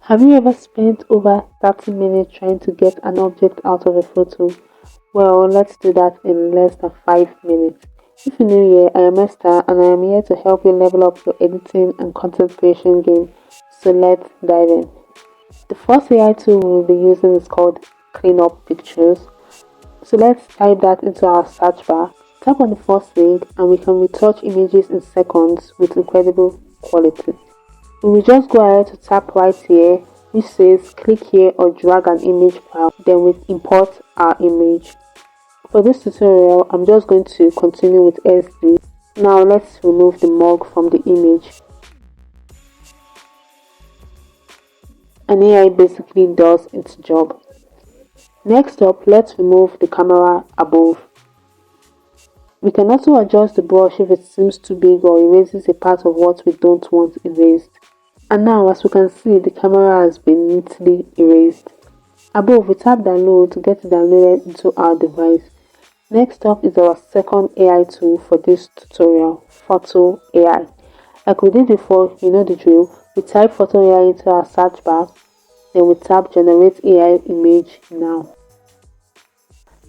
Have you ever spent over 30 minutes trying to get an object out of a photo? Well, let's do that in less than 5 minutes. If you're new here, I am Esther and I am here to help you level up your editing and content creation game. So let's dive in. The first AI tool we'll be using is called Cleanup.Pictures. So let's type that into our search bar. Tap on the first link and we can retouch images in seconds with incredible quality. We will just go ahead to tap right here which says click here or drag an image file, then we import our image. For this tutorial, I'm just going to continue with SD. Now let's remove the mug from the image. And AI basically does its job. Next up, let's remove the camera above. We can also adjust the brush if it seems too big or erases a part of what we don't want erased. And now, as we can see, the camera has been neatly erased. Above, we tap download to get it downloaded into our device. Next up is our second AI tool for this tutorial, Fotor.ai. Like we did before, you know the drill. We type Fotor.ai into our search bar, then we tap generate AI image now.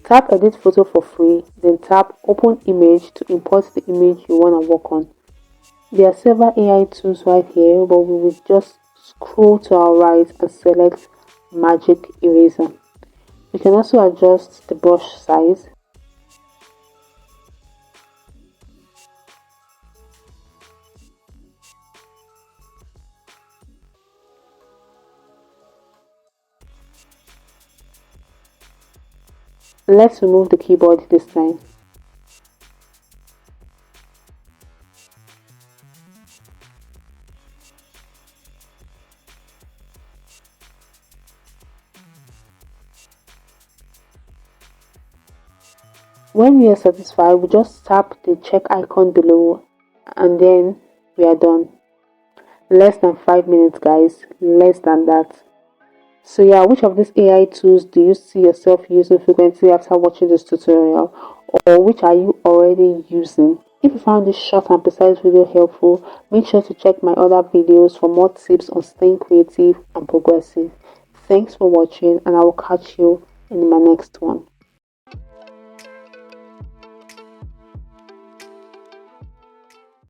Tap edit photo for free, then tap open image to import the image you want to work on. There are several AI tools right here, but we will just scroll to our right and select Magic Eraser. We can also adjust the brush size. Let's remove the keyboard this time. When we are satisfied, we just tap the check icon below and then we are done. Less than 5 minutes, guys. Less than that. So yeah, which of these AI tools do you see yourself using frequently after watching this tutorial? Or which are you already using? If you found this short and precise video helpful, make sure to check my other videos for more tips on staying creative and progressive. Thanks for watching and I will catch you in my next one.